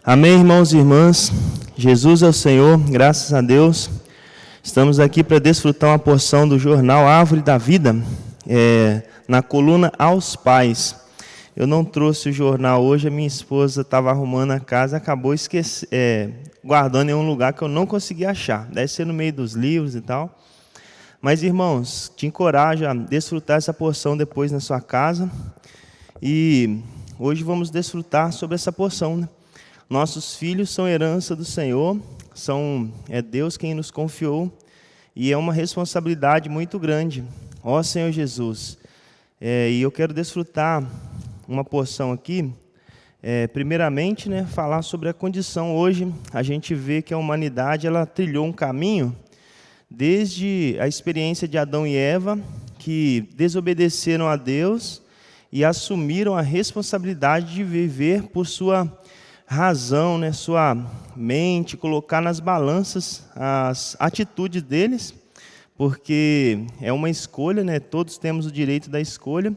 Amém, irmãos e irmãs. Jesus é o Senhor, graças a Deus. Estamos aqui para desfrutar uma porção do jornal Árvore da Vida, na coluna Aos Pais. Eu não trouxe o jornal hoje, a minha esposa estava arrumando a casa, acabou guardando em um lugar que eu não consegui achar. Deve ser no meio dos livros e tal. Mas, irmãos, te encorajo a desfrutar essa porção depois na sua casa. E hoje vamos desfrutar sobre essa porção, né? Nossos filhos são herança do Senhor, é Deus quem nos confiou, e é uma responsabilidade muito grande. Ó Senhor Jesus, e eu quero desfrutar uma porção aqui, primeiramente, né, falar sobre a condição. Hoje a gente vê que a humanidade ela trilhou um caminho, desde a experiência de Adão e Eva, que desobedeceram a Deus e assumiram a responsabilidade de viver por sua razão, né, sua mente, colocar nas balanças as atitudes deles, porque é uma escolha, né, todos temos o direito da escolha,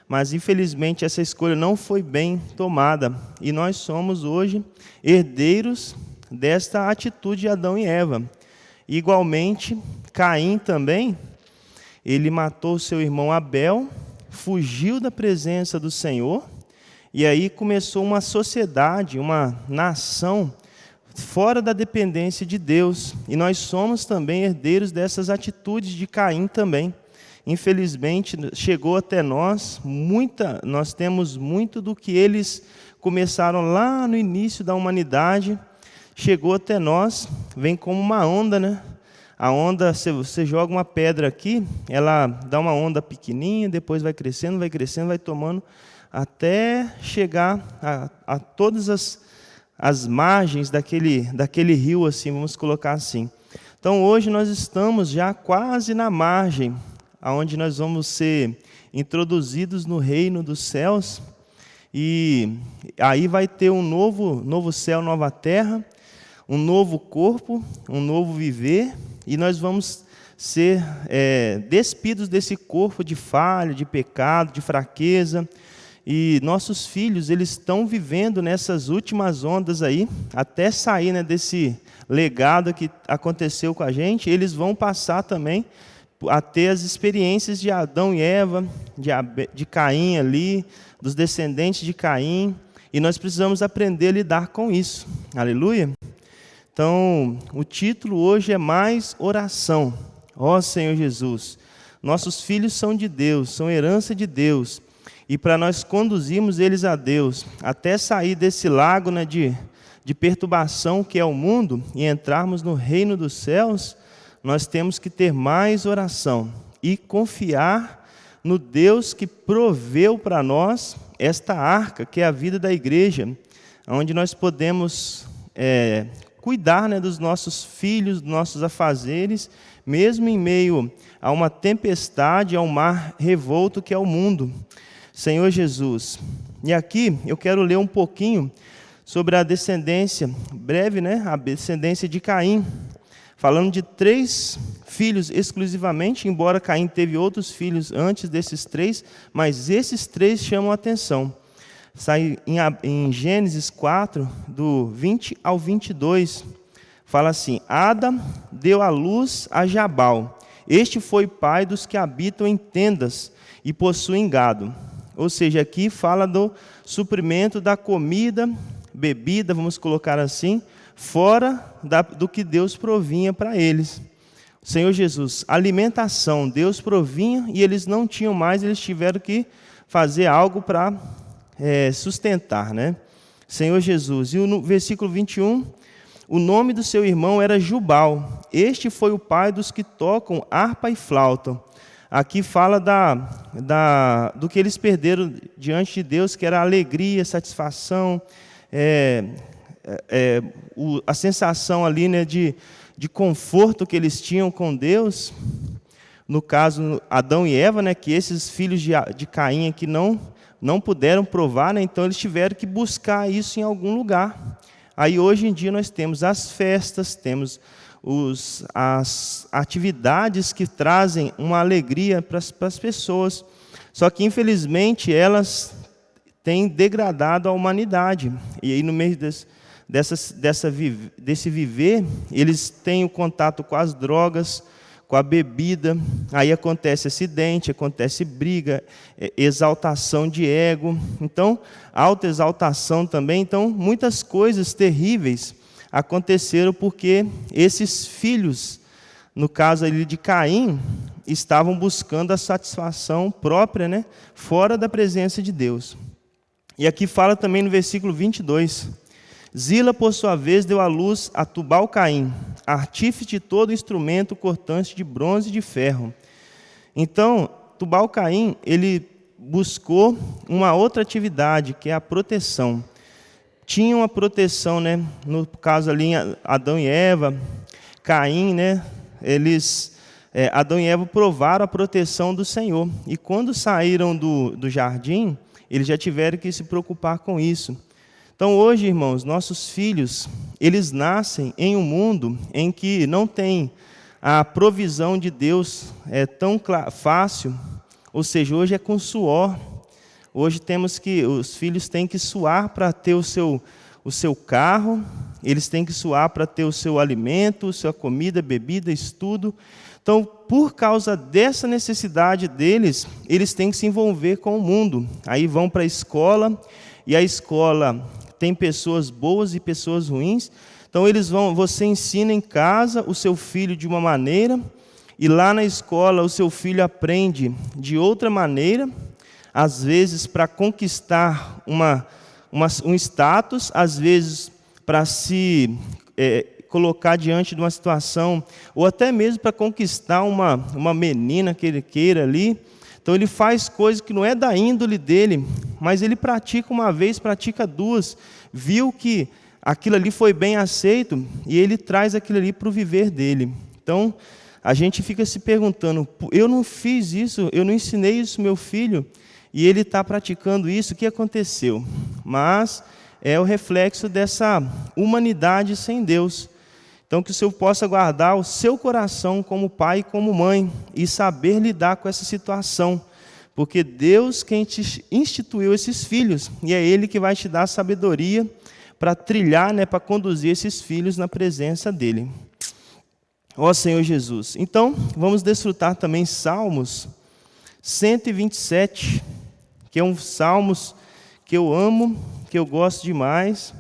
mas infelizmente essa escolha não foi bem tomada, e nós somos hoje herdeiros desta atitude de Adão e Eva. Igualmente, Caim também, ele matou seu irmão Abel, fugiu da presença do Senhor, e aí começou uma sociedade, uma nação fora da dependência de Deus. E nós somos também herdeiros dessas atitudes de Caim também. Infelizmente, chegou até nós temos muito do que eles começaram lá no início da humanidade, chegou até nós, vem como uma onda, né? A onda, se você joga uma pedra aqui, ela dá uma onda pequenininha, depois vai crescendo, vai tomando, até chegar a todas as margens daquele rio, assim, vamos colocar assim. Então, hoje nós estamos já quase na margem, onde nós vamos ser introduzidos no reino dos céus, e aí vai ter um novo céu, nova terra, um novo corpo, um novo viver, e nós vamos ser despidos desse corpo de falha, de pecado, de fraqueza. E nossos filhos, eles estão vivendo nessas últimas ondas aí, até sair, né, desse legado que aconteceu com a gente. Eles vão passar também a ter as experiências de Adão e Eva, de Caim ali, dos descendentes de Caim, e nós precisamos aprender a lidar com isso. Aleluia? Então, o título hoje é Mais Oração. Ó Senhor Jesus, nossos filhos são de Deus, são herança de Deus, e para nós conduzirmos eles a Deus, até sair desse lago, né, de perturbação que é o mundo, e entrarmos no reino dos céus, nós temos que ter mais oração e confiar no Deus que proveu para nós esta arca, que é a vida da igreja, onde nós podemos cuidar, né, dos nossos filhos, dos nossos afazeres, mesmo em meio a uma tempestade, a um mar revolto que é o mundo. Senhor Jesus. E aqui eu quero ler um pouquinho sobre a descendência, breve, né? A descendência de Caim, falando de 3 filhos exclusivamente, embora Caim teve outros filhos antes desses 3, mas esses 3 chamam a atenção. Sai em Gênesis 4, do 20 ao 22, fala assim: Ada deu à luz a Jabal. Este foi pai dos que habitam em tendas e possuem gado. Ou seja, aqui fala do suprimento da comida, bebida, vamos colocar assim, fora do que Deus provinha para eles. Senhor Jesus, alimentação, Deus provinha e eles não tinham mais, eles tiveram que fazer algo para sustentar, né? Senhor Jesus. E no versículo 21, o nome do seu irmão era Jubal. Este foi o pai dos que tocam harpa e flauta. Aqui fala do que eles perderam diante de Deus, que era a alegria, a satisfação, a sensação ali, né, de conforto que eles tinham com Deus. No caso, Adão e Eva, né, que esses filhos de Caim aqui não puderam provar, né, então eles tiveram que buscar isso em algum lugar. Aí hoje em dia nós temos as festas, temos as atividades que trazem uma alegria para as pessoas. Só que, infelizmente, elas têm degradado a humanidade. E aí, no meio desse viver, eles têm o contato com as drogas, com a bebida, aí acontece acidente, acontece briga, exaltação de ego, então, autoexaltação também. Então, muitas coisas terríveis aconteceram porque esses filhos, no caso ali de Caim, estavam buscando a satisfação própria, né, fora da presença de Deus. E aqui fala também no versículo 22, Zila, por sua vez, deu à luz a Tubal-Caim, artífice de todo instrumento cortante de bronze e de ferro. Então, Tubal-Caim, ele buscou uma outra atividade, que é a proteção. Tinha uma proteção, né? No caso ali, Adão e Eva, Caim, né? Adão e Eva provaram a proteção do Senhor. E quando saíram do jardim, eles já tiveram que se preocupar com isso. Então, hoje, irmãos, nossos filhos, eles nascem em um mundo em que não tem a provisão de Deus tão fácil, ou seja, hoje é com suor. Hoje os filhos têm que suar para ter o seu carro, eles têm que suar para ter o seu alimento, sua comida, bebida, estudo. Então, por causa dessa necessidade deles, eles têm que se envolver com o mundo. Aí vão para a escola, e a escola tem pessoas boas e pessoas ruins. Então você ensina em casa o seu filho de uma maneira, e lá na escola o seu filho aprende de outra maneira, às vezes para conquistar um status, às vezes para se colocar diante de uma situação, ou até mesmo para conquistar uma menina que ele queira ali. Então ele faz coisas que não é da índole dele, mas ele pratica uma vez, pratica duas, viu que aquilo ali foi bem aceito, e ele traz aquilo ali para o viver dele. Então, a gente fica se perguntando, eu não fiz isso, eu não ensinei isso ao meu filho, e ele está praticando isso, o que aconteceu? Mas é o reflexo dessa humanidade sem Deus. Então, que o Senhor possa guardar o seu coração como pai e como mãe, e saber lidar com essa situação, porque Deus quem te instituiu esses filhos, e é Ele que vai te dar sabedoria para trilhar, né, para conduzir esses filhos na presença dEle. Ó Senhor Jesus. Então, vamos desfrutar também Salmos 127, que é um Salmos que eu amo, que eu gosto demais.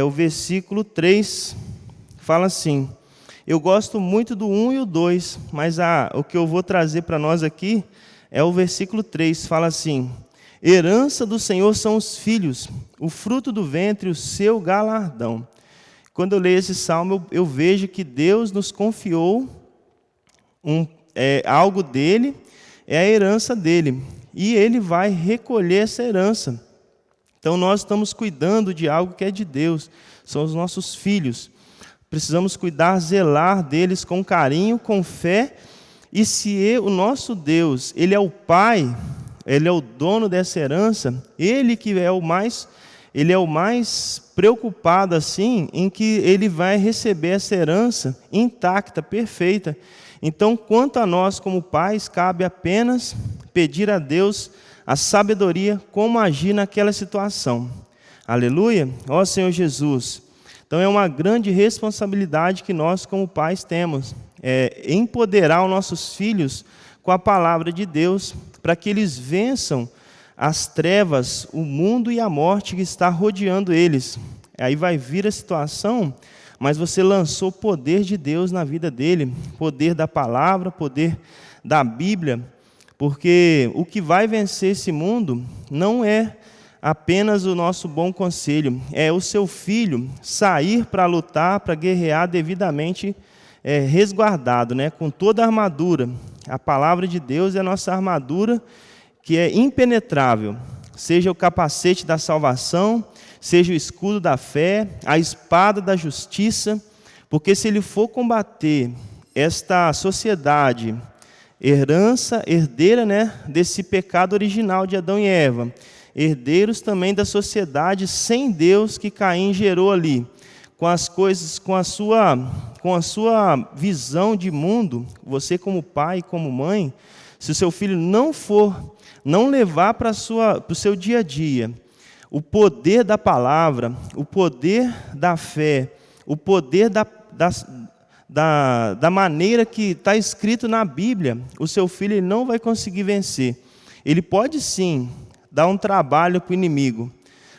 O versículo 3 fala assim, eu gosto muito do 1 e o 2, mas o que eu vou trazer para nós aqui é o versículo 3, fala assim, herança do Senhor são os filhos, o fruto do ventre, o seu galardão. Quando eu leio esse salmo, eu vejo que Deus nos confiou algo dele, é a herança dele, e ele vai recolher essa herança. Então nós estamos cuidando de algo que é de Deus, são os nossos filhos. Precisamos cuidar, zelar deles com carinho, com fé, e se o nosso Deus, Ele é o Pai, Ele é o dono dessa herança, Ele que é o mais preocupado assim, em que Ele vai receber essa herança intacta, perfeita. Então, quanto a nós como pais, cabe apenas pedir a Deus a sabedoria, como agir naquela situação. Aleluia! Ó Senhor Jesus! Então, é uma grande responsabilidade que nós, como pais, temos, empoderar os nossos filhos com a palavra de Deus, para que eles vençam as trevas, o mundo e a morte que está rodeando eles. Aí vai vir a situação, mas você lançou o poder de Deus na vida dele, poder da palavra, poder da Bíblia, porque o que vai vencer esse mundo não é apenas o nosso bom conselho, é o seu filho sair para lutar, para guerrear devidamente resguardado, né, com toda a armadura. A palavra de Deus é a nossa armadura, que é impenetrável, seja o capacete da salvação, seja o escudo da fé, a espada da justiça, porque se ele for combater esta sociedade, herdeira, né, desse pecado original de Adão e Eva, herdeiros também da sociedade sem Deus que Caim gerou ali, com as coisas, com a sua visão de mundo, você como pai, como mãe, se o seu filho não levar para o seu dia a dia o poder da palavra, o poder da fé, o poder da maneira que está escrito na Bíblia, o seu filho ele não vai conseguir vencer. Ele pode sim dar um trabalho para o inimigo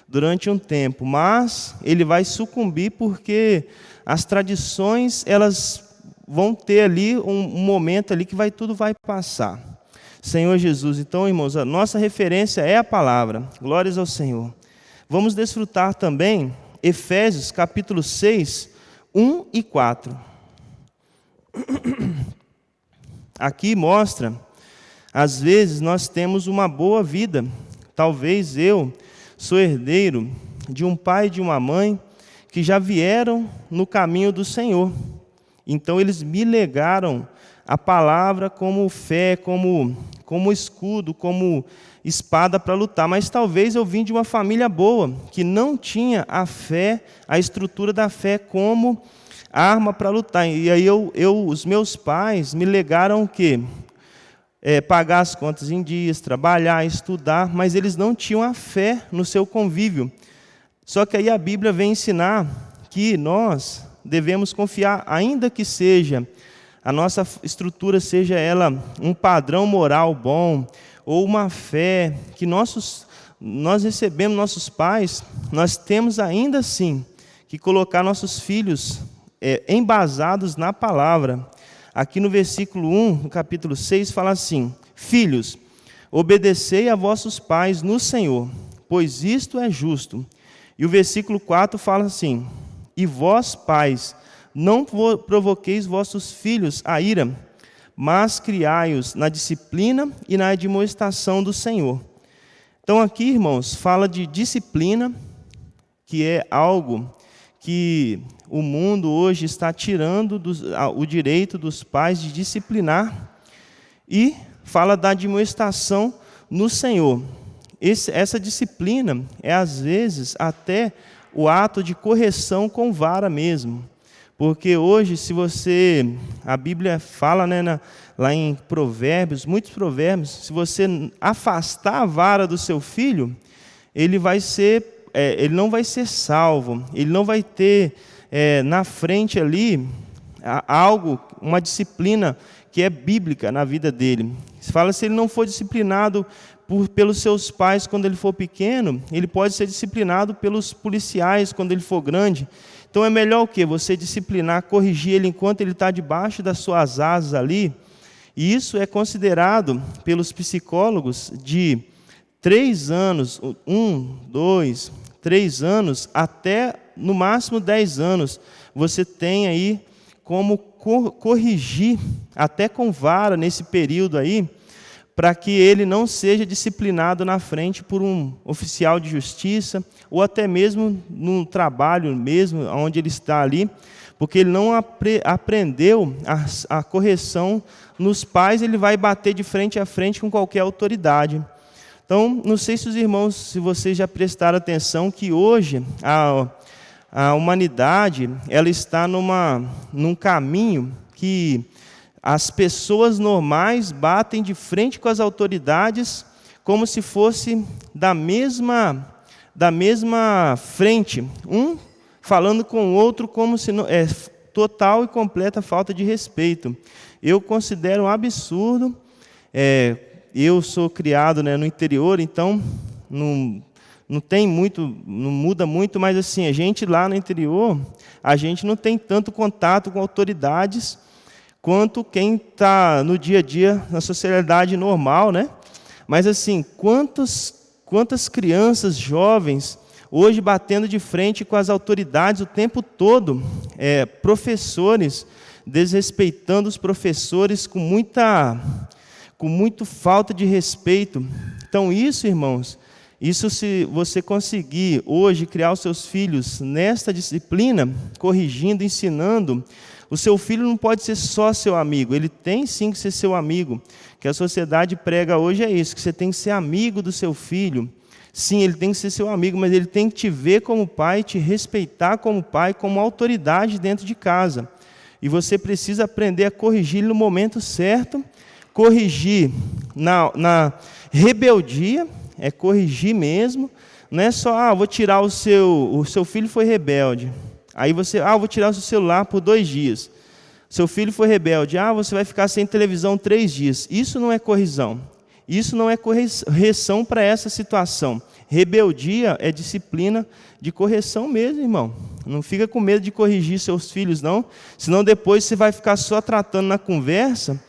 durante um tempo, mas ele vai sucumbir porque as tradições elas vão ter ali um momento ali que tudo vai passar. Senhor Jesus, então, irmãos, a nossa referência é a palavra. Glórias ao Senhor. Vamos desfrutar também Efésios capítulo 6, 1 e 4. Aqui mostra, às vezes nós temos uma boa vida. Talvez eu sou herdeiro de um pai e de uma mãe que já vieram no caminho do Senhor. Então eles me legaram a palavra como fé, como escudo, como espada para lutar. Mas talvez eu vim de uma família boa, que não tinha a fé, a estrutura da fé como arma para lutar. E aí os meus pais me legaram o quê? Pagar as contas em dias, trabalhar, estudar, mas eles não tinham a fé no seu convívio. Só que aí a Bíblia vem ensinar que nós devemos confiar, ainda que seja a nossa estrutura, seja ela um padrão moral bom, ou uma fé que nós recebemos nossos pais, nós temos ainda assim que colocar nossos filhos embasados na palavra. Aqui no versículo 1, no capítulo 6, fala assim: Filhos, obedecei a vossos pais no Senhor, pois isto é justo. E o versículo 4 fala assim: E vós, pais, não provoqueis vossos filhos a ira, mas criai-os na disciplina e na admoestação do Senhor. Então aqui, irmãos, fala de disciplina, que é algo que o mundo hoje está tirando o direito dos pais de disciplinar, e fala da admoestação no Senhor. Essa disciplina é, às vezes, até o ato de correção com vara mesmo. Porque hoje, a Bíblia fala, lá em Provérbios, muitos provérbios, se você afastar a vara do seu filho, ele não vai ser salvo, ele não vai ter na frente ali uma disciplina que é bíblica na vida dele. Se fala, se ele não for disciplinado pelos seus pais quando ele for pequeno, ele pode ser disciplinado pelos policiais quando ele for grande. Então é melhor o quê? Você disciplinar, corrigir ele enquanto ele está debaixo das suas asas ali. E isso é considerado pelos psicólogos de 3 anos, 1, 2, 3 anos, até no máximo 10 anos. Você tem aí como corrigir, até com vara nesse período aí, para que ele não seja disciplinado na frente por um oficial de justiça, ou até mesmo no trabalho mesmo, onde ele está ali, porque ele não aprendeu a correção nos pais, ele vai bater de frente a frente com qualquer autoridade. Então, não sei se os irmãos, se vocês já prestaram atenção, que hoje a humanidade ela está num caminho que as pessoas normais batem de frente com as autoridades como se fosse da mesma frente, um falando com o outro como se total e completa falta de respeito. Eu considero um absurdo. Eu sou criado no interior, então não tem muito, não muda muito, mas assim, a gente lá no interior, a gente não tem tanto contato com autoridades quanto quem está no dia a dia, na sociedade normal, Mas assim, quantas crianças, jovens, hoje batendo de frente com as autoridades o tempo todo, professores, desrespeitando os professores com muito falta de respeito. Então isso, irmãos, se você conseguir hoje criar os seus filhos nesta disciplina, corrigindo, ensinando, o seu filho não pode ser só seu amigo, ele tem sim que ser seu amigo. Que a sociedade prega hoje é isso, que você tem que ser amigo do seu filho. Sim, ele tem que ser seu amigo, mas ele tem que te ver como pai, te respeitar como pai, como autoridade dentro de casa. E você precisa aprender a corrigir no momento certo, corrigir na rebeldia, corrigir mesmo, Não é só, vou tirar o seu filho foi rebelde. Aí você, vou tirar o seu celular por 2 dias. Seu filho foi rebelde, você vai ficar sem televisão 3 dias. Isso não é correção. Isso não é correção para essa situação. Rebeldia é disciplina de correção mesmo, irmão. Não fica com medo de corrigir seus filhos, não. Senão depois você vai ficar só tratando na conversa.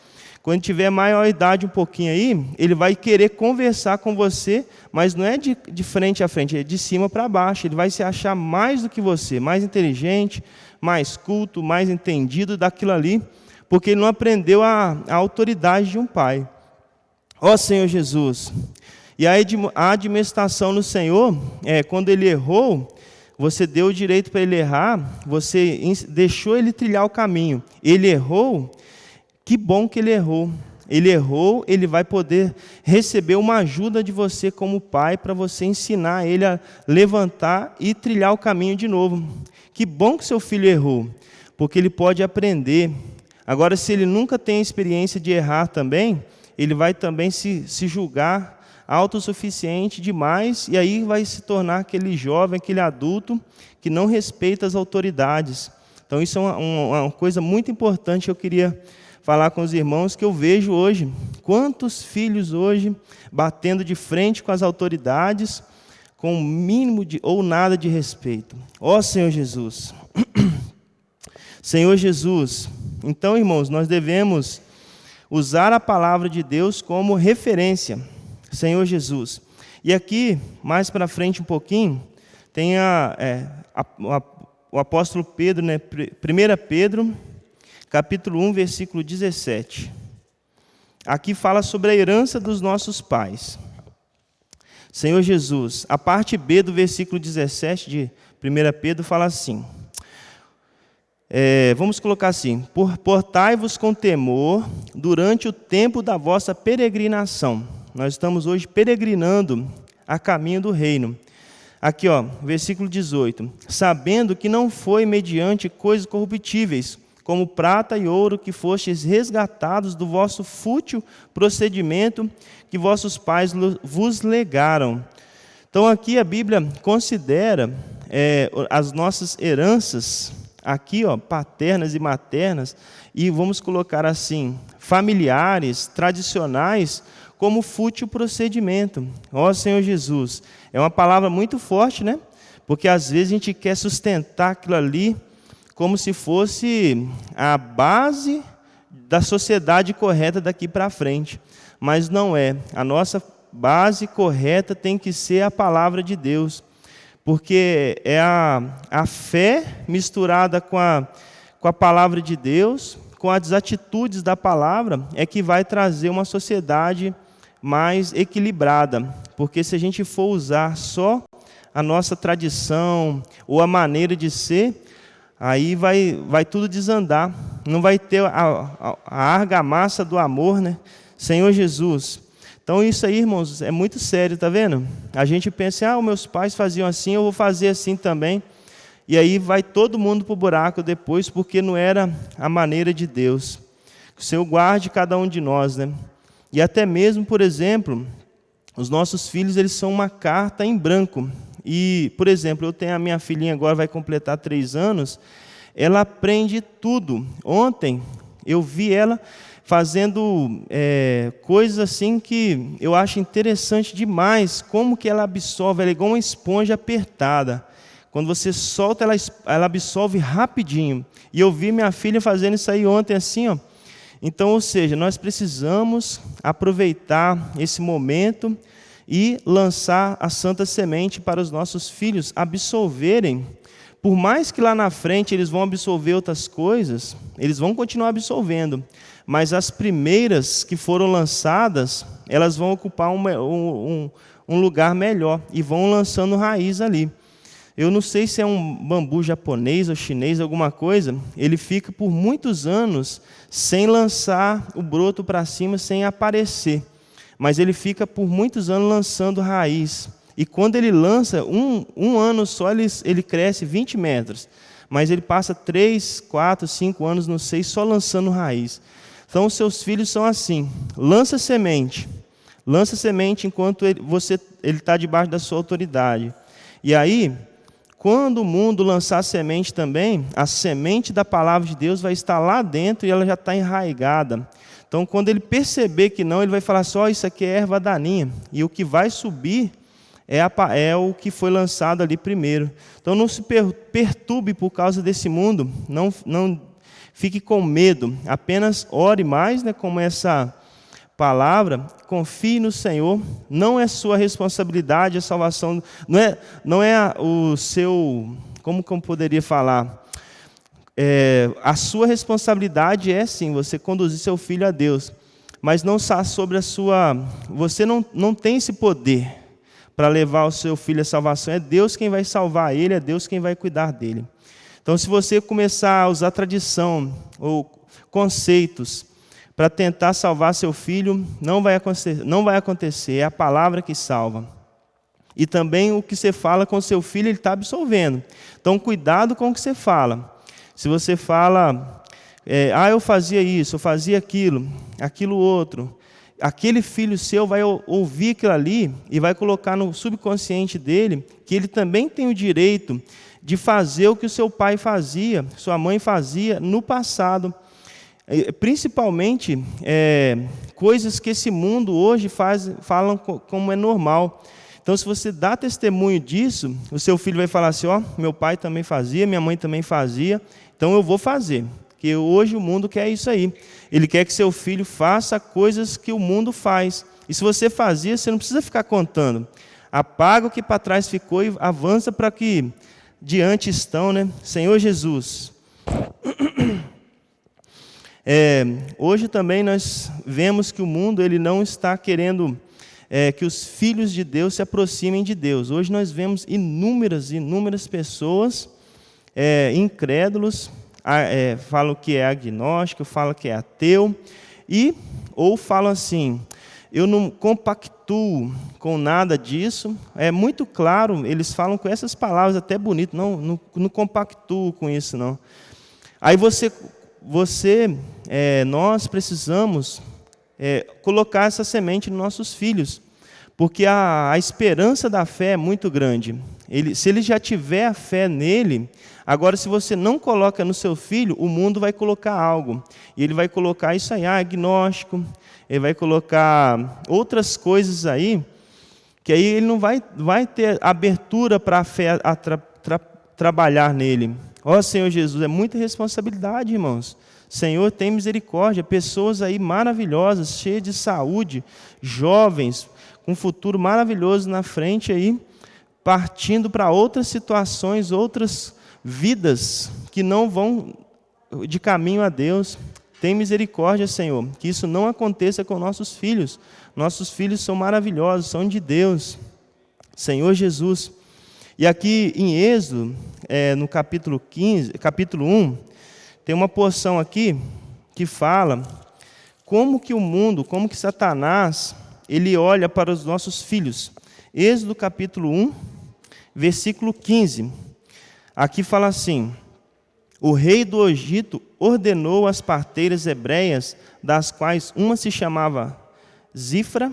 Quando tiver maior idade um pouquinho aí, ele vai querer conversar com você, mas não é de frente a frente, é de cima para baixo. Ele vai se achar mais do que você, mais inteligente, mais culto, mais entendido daquilo ali, porque ele não aprendeu a autoridade de um pai. Ó Senhor Jesus, e a admoestação no Senhor, quando ele errou, você deu o direito para ele errar, você deixou ele trilhar o caminho. Ele errou, que bom que ele errou. Ele errou, ele vai poder receber uma ajuda de você como pai, para você ensinar ele a levantar e trilhar o caminho de novo. Que bom que seu filho errou, porque ele pode aprender. Agora, se ele nunca tem a experiência de errar também, ele vai também se julgar autossuficiente demais, e aí vai se tornar aquele jovem, aquele adulto que não respeita as autoridades. Então isso é uma coisa muito importante que eu queria falar com os irmãos, que eu vejo hoje. Quantos filhos hoje batendo de frente com as autoridades, com o mínimo ou nada de respeito. Ó Senhor Jesus. Senhor Jesus. Então, irmãos, nós devemos usar a palavra de Deus como referência. Senhor Jesus. E aqui, mais para frente um pouquinho, tem o apóstolo Pedro, 1 Pedro, capítulo 1, versículo 17. Aqui fala sobre a herança dos nossos pais. Senhor Jesus, a parte B do versículo 17 de 1 Pedro fala assim, vamos colocar assim, portai-vos com temor durante o tempo da vossa peregrinação. Nós estamos hoje peregrinando a caminho do reino. Aqui, versículo 18. Sabendo que não foi mediante coisas corruptíveis, como prata e ouro, que fostes resgatados do vosso fútil procedimento que vossos pais vos legaram. Então, aqui a Bíblia considera as nossas heranças, aqui, paternas e maternas, e vamos colocar assim, familiares, tradicionais, como fútil procedimento. Ó Senhor Jesus, é uma palavra muito forte, né? Porque às vezes a gente quer sustentar aquilo ali como se fosse a base da sociedade correta daqui para frente. Mas não é. A nossa base correta tem que ser a palavra de Deus. Porque é a fé misturada com a palavra de Deus, com as atitudes da palavra, é que vai trazer uma sociedade mais equilibrada, porque se a gente for usar só a nossa tradição ou a maneira de ser, aí vai tudo desandar, não vai ter a argamassa do amor, né? Senhor Jesus. Então isso aí, irmãos, é muito sério, tá vendo? A gente pensa, os meus pais faziam assim, eu vou fazer assim também, e aí vai todo mundo para o buraco depois, porque não era a maneira de Deus. Que o Senhor guarde cada um de nós, né? E até mesmo, por exemplo, os nossos filhos, eles são uma carta em branco. E, por exemplo, eu tenho a minha filhinha agora, vai completar 3 anos, ela aprende tudo. Ontem, eu vi ela fazendo coisas assim que eu acho interessante demais, como que ela absorve, ela é igual uma esponja apertada. Quando você solta, ela absorve rapidinho. E eu vi minha filha fazendo isso aí ontem assim, Então, ou seja, nós precisamos aproveitar esse momento e lançar a santa semente para os nossos filhos absorverem. Por mais que lá na frente eles vão absorver outras coisas, eles vão continuar absorvendo, mas as primeiras que foram lançadas, elas vão ocupar um lugar melhor e vão lançando raiz ali. Eu não sei se é um bambu japonês ou chinês, alguma coisa, ele fica por muitos anos sem lançar o broto para cima, sem aparecer. Mas ele fica por muitos anos lançando raiz. E quando ele lança, um ano só, ele cresce 20 metros. Mas ele passa 3, 4, 5 anos, não sei, só lançando raiz. Então, os seus filhos são assim, lança semente enquanto ele está debaixo da sua autoridade. E aí, quando o mundo lançar a semente também, a semente da palavra de Deus vai estar lá dentro e ela já está enraizada. Então, quando ele perceber que não, ele vai falar só, isso aqui é erva daninha. E o que vai subir é o que foi lançado ali primeiro. Então, não se perturbe por causa desse mundo, não fique com medo, apenas ore mais, né, como essa palavra, confie no Senhor, não é sua responsabilidade a salvação, não é o seu, como que eu poderia falar? A sua responsabilidade é sim, você conduzir seu filho a Deus, mas não está sobre a sua, você não tem esse poder para levar o seu filho à salvação, é Deus quem vai salvar ele, é Deus quem vai cuidar dele. Então, se você começar a usar tradição ou conceitos para tentar salvar seu filho, não vai acontecer, é a palavra que salva. E também o que você fala com seu filho, ele está absorvendo. Então, cuidado com o que você fala. Se você fala, eu fazia isso, eu fazia aquilo outro, aquele filho seu vai ouvir aquilo ali e vai colocar no subconsciente dele que ele também tem o direito de fazer o que o seu pai fazia, sua mãe fazia no passado. Principalmente coisas que esse mundo hoje falam como é normal. Então, se você dá testemunho disso, o seu filho vai falar assim, meu pai também fazia, minha mãe também fazia, então eu vou fazer. Porque hoje o mundo quer isso aí. Ele quer que seu filho faça coisas que o mundo faz. E se você fazia, você não precisa ficar contando. Apaga o que para trás ficou e avança para que diante estão, né? Senhor Jesus. Hoje também nós vemos que o mundo ele não está querendo que os filhos de Deus se aproximem de Deus. Hoje nós vemos inúmeras pessoas incrédulos, falam que é agnóstico, falam que é ateu, ou falam assim, eu não compactuo com nada disso. É muito claro, eles falam com essas palavras até bonito, não compactuo com isso não. Aí nós precisamos colocar essa semente nos nossos filhos, porque a esperança da fé é muito grande. Se ele já tiver a fé nele, agora se você não coloca no seu filho, o mundo vai colocar algo, e ele vai colocar isso aí, agnóstico, ele vai colocar outras coisas aí, que aí ele não vai ter abertura para a fé trabalhar nele. Senhor Jesus, é muita responsabilidade, irmãos. Senhor, tem misericórdia, pessoas aí maravilhosas, cheias de saúde, jovens, com um futuro maravilhoso na frente aí, partindo para outras situações, outras vidas que não vão de caminho a Deus. Tem misericórdia, Senhor, que isso não aconteça com nossos filhos. Nossos filhos são maravilhosos, são de Deus. Senhor Jesus. E aqui em Êxodo, no capítulo 1, tem uma porção aqui que fala como que o mundo, como que Satanás, ele olha para os nossos filhos. Êxodo capítulo 1, versículo 15. Aqui fala assim, o rei do Egito ordenou as parteiras hebreias, das quais uma se chamava Zifra,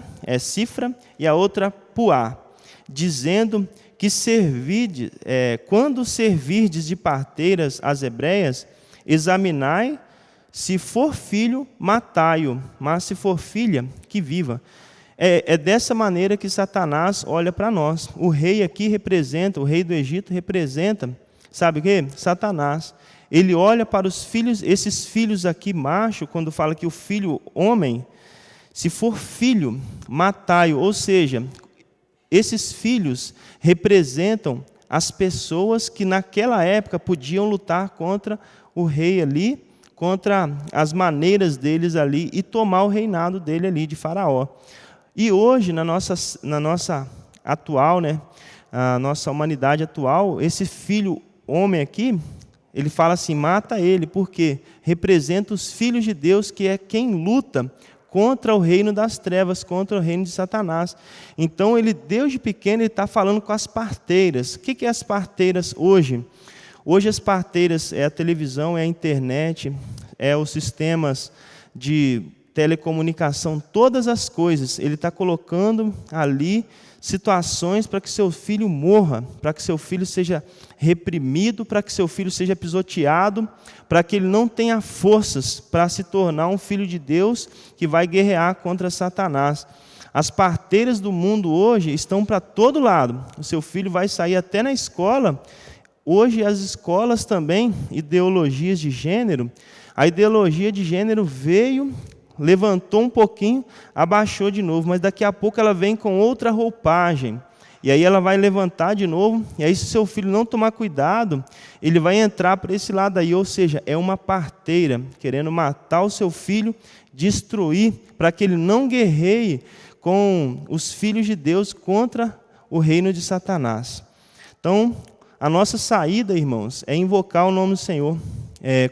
e a outra Puá, dizendo que quando servirdes de parteiras às hebreias, examinai, se for filho, matai-o, mas se for filha, que viva. É dessa maneira que Satanás olha para nós. O rei aqui representa, o rei do Egito representa, sabe o quê? Satanás. Ele olha para os filhos, esses filhos aqui, macho, quando fala que o filho homem, se for filho, matai-o, ou seja, esses filhos representam as pessoas que naquela época podiam lutar contra o rei ali, contra as maneiras deles ali e tomar o reinado dele ali, de Faraó. E hoje, na nossa atual, né, a nossa humanidade atual, esse filho homem aqui, ele fala assim, mata ele, porque representa os filhos de Deus, que é quem luta contra o reino das trevas, contra o reino de Satanás. Então, Deus de pequeno, ele está falando com as parteiras. O que é as parteiras hoje? Hoje as parteiras é a televisão, é a internet, é os sistemas de telecomunicação, todas as coisas. Ele está colocando ali situações para que seu filho morra, para que seu filho seja reprimido, para que seu filho seja pisoteado, para que ele não tenha forças para se tornar um filho de Deus que vai guerrear contra Satanás. As parteiras do mundo hoje estão para todo lado. O seu filho vai sair até na escola. Hoje as escolas também, ideologias de gênero, a ideologia de gênero veio, levantou um pouquinho, abaixou de novo, mas daqui a pouco ela vem com outra roupagem. E aí ela vai levantar de novo, e aí se seu filho não tomar cuidado, ele vai entrar para esse lado aí, ou seja, é uma parteira querendo matar o seu filho, destruir, para que ele não guerreie com os filhos de Deus contra o reino de Satanás. Então, a nossa saída, irmãos, é invocar o nome do Senhor.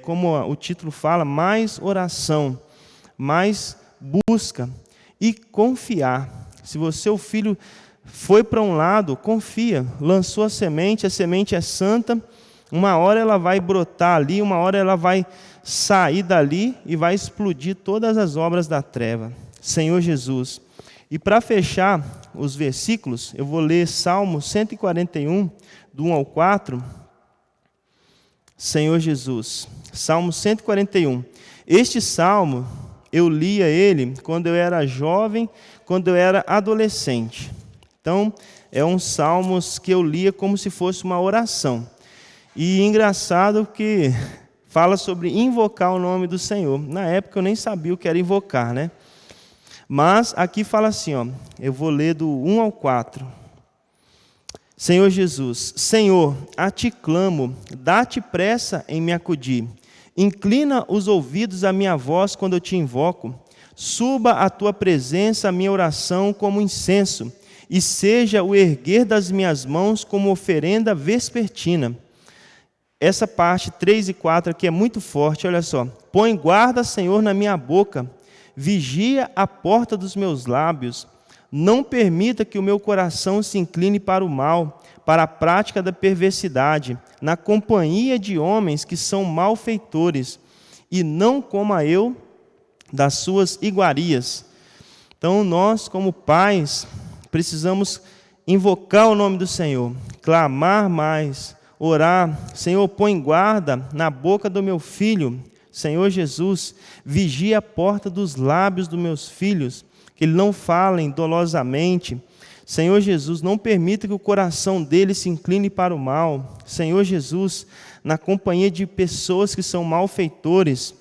Como o título fala, mais oração, mais busca e confiar. Se seu filho foi para um lado, confia, lançou a semente é santa, uma hora ela vai brotar ali, uma hora ela vai sair dali e vai explodir todas as obras da treva. Senhor Jesus. E para fechar os versículos, eu vou ler Salmo 141, do 1 ao 4. Senhor Jesus, Salmo 141. Este salmo, eu lia ele quando eu era jovem, quando eu era adolescente. Então, é um salmo que eu lia como se fosse uma oração. E engraçado que fala sobre invocar o nome do Senhor. Na época eu nem sabia o que era invocar, né? Mas aqui fala assim, ó, eu vou ler do 1 ao 4. Senhor Jesus, Senhor, a ti clamo, dá-te pressa em me acudir. Inclina os ouvidos à minha voz quando eu te invoco. Suba à tua presença a minha oração como incenso, e seja o erguer das minhas mãos como oferenda vespertina. Essa parte 3 e 4 aqui é muito forte, olha só. Põe guarda, Senhor, na minha boca, vigia a porta dos meus lábios. Não permita que o meu coração se incline para o mal, para a prática da perversidade, na companhia de homens que são malfeitores, e não coma eu das suas iguarias. Então, nós, como pais, precisamos invocar o nome do Senhor, clamar mais, orar. Senhor, põe guarda na boca do meu filho. Senhor Jesus, vigia a porta dos lábios dos meus filhos, que eles não falem dolosamente. Senhor Jesus, não permita que o coração deles se incline para o mal. Senhor Jesus, na companhia de pessoas que são malfeitores,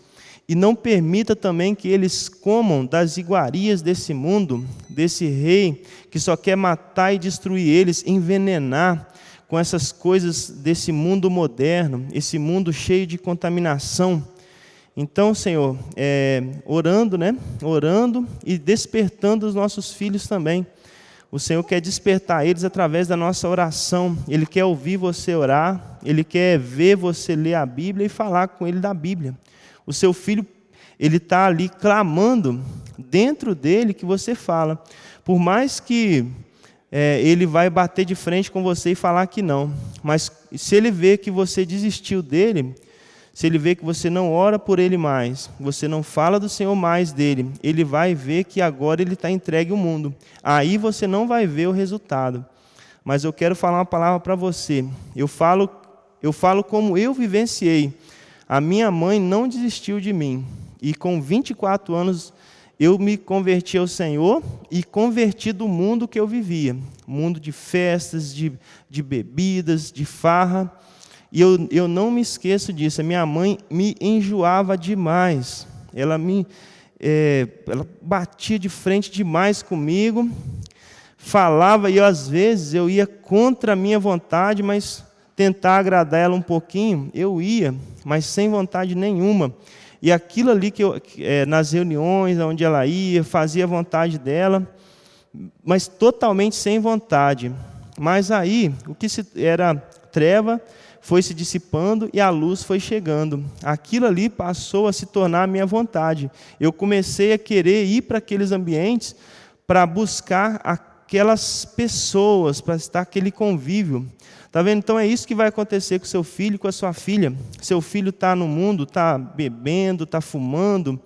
e não permita também que eles comam das iguarias desse mundo, desse rei que só quer matar e destruir eles, envenenar com essas coisas desse mundo moderno, esse mundo cheio de contaminação. Então, Senhor, orando, né? Orando e despertando os nossos filhos também. O Senhor quer despertar eles através da nossa oração. Ele quer ouvir você orar, Ele quer ver você ler a Bíblia e falar com Ele da Bíblia. O seu filho, ele está ali clamando dentro dele que você fala. Por mais que ele vai bater de frente com você e falar que não. Mas se ele vê que você desistiu dele, se ele vê que você não ora por ele mais, você não fala do Senhor mais dele, ele vai ver que agora ele está entregue ao mundo. Aí você não vai ver o resultado. Mas eu quero falar uma palavra para você. Eu falo como eu vivenciei. A minha mãe não desistiu de mim. E com 24 anos eu me converti ao Senhor e converti do mundo que eu vivia. Mundo de festas, de bebidas, de farra. E eu não me esqueço disso. A minha mãe me enjoava demais. Ela batia de frente demais comigo. Falava e às vezes eu ia contra a minha vontade, mas tentar agradar ela um pouquinho, eu ia, mas sem vontade nenhuma. E aquilo ali nas reuniões onde ela ia, fazia a vontade dela, mas totalmente sem vontade. Mas aí, o que era treva foi se dissipando e a luz foi chegando. Aquilo ali passou a se tornar a minha vontade. Eu comecei a querer ir para aqueles ambientes para buscar aquelas pessoas, para estar aquele convívio. Está vendo? Então é isso que vai acontecer com seu filho e com a sua filha. Seu filho está no mundo, está bebendo, está fumando,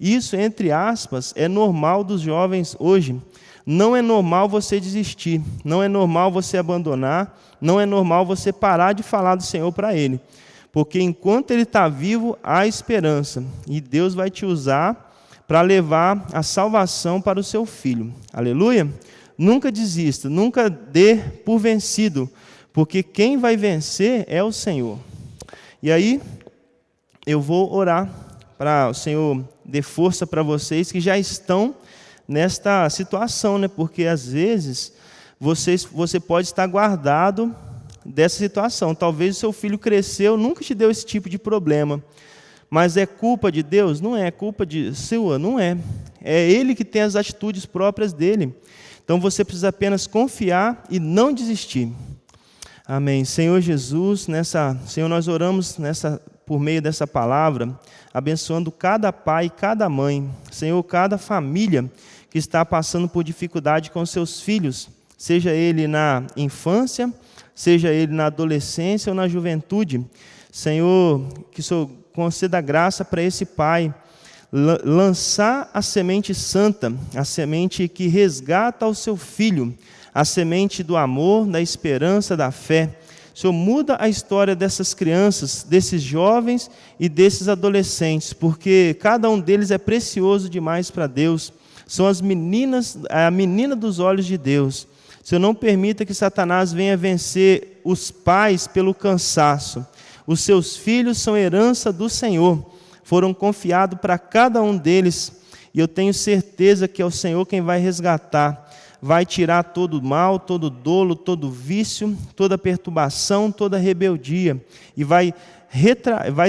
Isso, entre aspas, é normal dos jovens hoje. Não é normal você desistir, não é normal você abandonar, não é normal você parar de falar do Senhor para Ele. Porque enquanto Ele está vivo, há esperança. E Deus vai te usar para levar a salvação para o seu filho. Aleluia? Nunca desista, nunca dê por vencido, porque quem vai vencer é o Senhor. E aí, eu vou orar para o Senhor dê força para vocês que já estão nesta situação, né? Porque às vezes você pode estar guardado dessa situação. Talvez o seu filho cresceu, nunca te deu esse tipo de problema. Mas é culpa de Deus? Não é. É culpa sua? Não é. É Ele que tem as atitudes próprias dele. Então você precisa apenas confiar e não desistir. Amém. Senhor Jesus, Senhor, nós oramos por meio dessa palavra, abençoando cada pai e cada mãe. Senhor, cada família que está passando por dificuldade com seus filhos, seja ele na infância, seja ele na adolescência ou na juventude. Senhor, que o Senhor conceda graça para esse pai lançar a semente santa, a semente que resgata o seu filho, a semente do amor, da esperança, da fé. O Senhor muda a história dessas crianças, desses jovens e desses adolescentes, porque cada um deles é precioso demais para Deus. São as meninas, a menina dos olhos de Deus. Senhor, não permita que Satanás venha vencer os pais pelo cansaço. Os seus filhos são herança do Senhor, foram confiados para cada um deles, e eu tenho certeza que é o Senhor quem vai resgatar, vai tirar todo o mal, todo o dolo, todo o vício, toda a perturbação, toda a rebeldia, e vai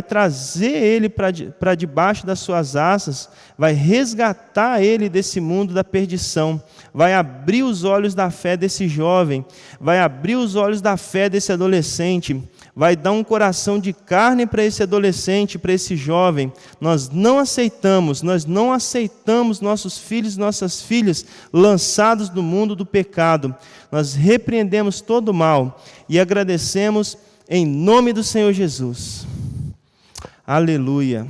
trazer ele para debaixo das suas asas, vai resgatar ele desse mundo da perdição, vai abrir os olhos da fé desse jovem, vai abrir os olhos da fé desse adolescente, vai dar um coração de carne para esse adolescente, para esse jovem. Nós não aceitamos nossos filhos e nossas filhas lançados no mundo do pecado. Nós repreendemos todo o mal e agradecemos em nome do Senhor Jesus. Aleluia.